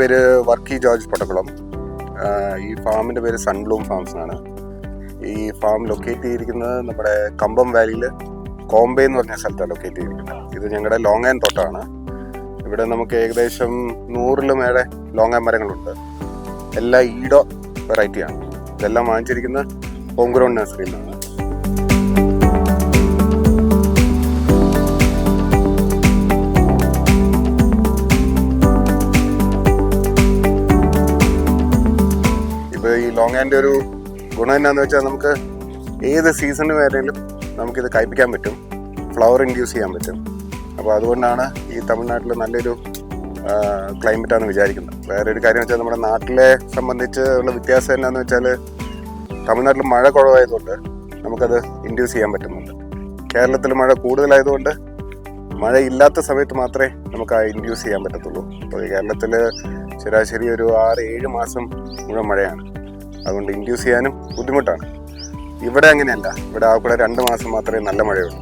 പേര് വർക്കി ജോർജ് പൊട്ടക്കുളം. ഈ ഫാമിൻ്റെ പേര് സൺബ്ലൂം ഫാംസ് എന്നാണ്. ഈ ഫാം ലൊക്കേറ്റ് ചെയ്തിരിക്കുന്നത് നമ്മുടെ കമ്പം വാലിയിൽ കോംബെ എന്ന് പറഞ്ഞ സ്ഥലത്താണ് ലൊക്കേറ്റ് ചെയ്തിരിക്കുന്നത്. ഇത് ഞങ്ങളുടെ ലോങ്ങാൻ തോട്ടമാണ്. ഇവിടെ നമുക്ക് ഏകദേശം 100 മേലെ ലോങ്ങാൻ മരങ്ങളുണ്ട്. എല്ലാം ഈഡോ വെറൈറ്റിയാണ്. ഇതെല്ലാം വാങ്ങിച്ചിരിക്കുന്ന ഹോം ഗ്രൗണ്ട് നഴ്സറിയിൽ നിന്നാണ്. ഈ ലോങ്ങാൻ്റെ ഒരു ഗുണം എന്നാന്ന് വെച്ചാൽ നമുക്ക് ഏത് സീസണിൽ വേണമെങ്കിലും നമുക്കിത് കഴിപ്പിക്കാൻ പറ്റും, ഫ്ലവർ ഇൻഡ്യൂസ് ചെയ്യാൻ പറ്റും. അപ്പോൾ അതുകൊണ്ടാണ് ഈ തമിഴ്നാട്ടിൽ നല്ലൊരു ക്ലൈമറ്റാണെന്ന് വിചാരിക്കുന്നത്. വേറൊരു കാര്യം വെച്ചാൽ നമ്മുടെ നാട്ടിലെ സംബന്ധിച്ച് ഉള്ള വ്യത്യാസം എന്നാന്ന് വെച്ചാൽ തമിഴ്നാട്ടിൽ മഴ കുറവായതുകൊണ്ട് നമുക്കത് ഇൻഡ്യൂസ് ചെയ്യാൻ പറ്റുന്നുണ്ട്. കേരളത്തിൽ മഴ കൂടുതലായതുകൊണ്ട് മഴ ഇല്ലാത്ത സമയത്ത് മാത്രമേ നമുക്ക് ആ ഇൻഡ്യൂസ് ചെയ്യാൻ പറ്റത്തുള്ളൂ. അപ്പോൾ കേരളത്തിൽ ശരാശരി ഒരു 6-7 മാസം മുഴുവൻ മഴയാണ്. അതുകൊണ്ട് ഇൻഡ്യൂസ് ചെയ്യാനും ബുദ്ധിമുട്ടാണ്. ഇവിടെ അങ്ങനെയല്ല. ഇവിടെ ആ കൂടെ 2 മാസം മാത്രമേ നല്ല മഴയുള്ളൂ.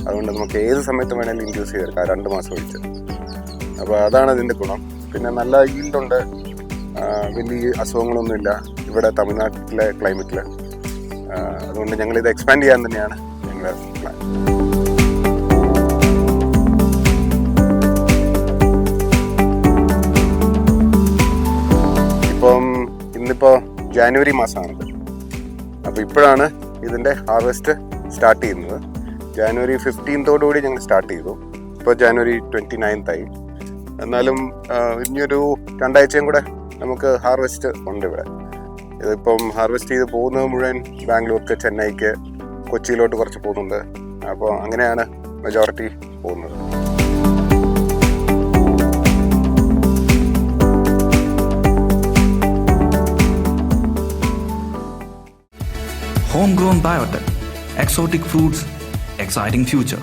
അതുകൊണ്ട് നമുക്ക് ഏത് സമയത്ത് വേണമെങ്കിലും ഇൻഡ്യൂസ് ചെയ്തെടുക്കാം 2 മാസം ഒഴിച്ച്. അപ്പോൾ അതാണ് അതിൻ്റെ ഗുണം. പിന്നെ നല്ല ഈൽഡുണ്ട്, വലിയ അസുഖങ്ങളൊന്നുമില്ല ഇവിടെ തമിഴ്നാട്ടിലെ ക്ലൈമറ്റിൽ. അതുകൊണ്ട് ഞങ്ങളിത് എക്സ്പാൻഡ് ചെയ്യാൻ തന്നെയാണ് ഞങ്ങളുടെ പ്ലാൻ. ഇന്നിപ്പോൾ ജാനുവരി മാസമാണിത്. അപ്പോൾ ഇപ്പോഴാണ് ഇതിൻ്റെ ഹാർവെസ്റ്റ് സ്റ്റാർട്ട് ചെയ്യുന്നത്. ജാനുവരി 15 ഞങ്ങൾ സ്റ്റാർട്ട് ചെയ്തു. ഇപ്പോൾ ജാനുവരി 29 ആയി. എന്നാലും ഇനിയൊരു 2 ആഴ്ചയും കൂടെ നമുക്ക് ഹാർവെസ്റ്റ് ഉണ്ട് ഇവിടെ. ഇതിപ്പം ഹാർവെസ്റ്റ് ചെയ്ത് പോകുന്നത് മുഴുവൻ ബാംഗ്ലൂർക്ക്, ചെന്നൈക്ക്, കൊച്ചിയിലോട്ട് കുറച്ച് പോകുന്നുണ്ട്. അപ്പോൾ അങ്ങനെയാണ് മെജോറിറ്റി പോകുന്നത്. Homegrown Biotech, exotic fruits, exciting future.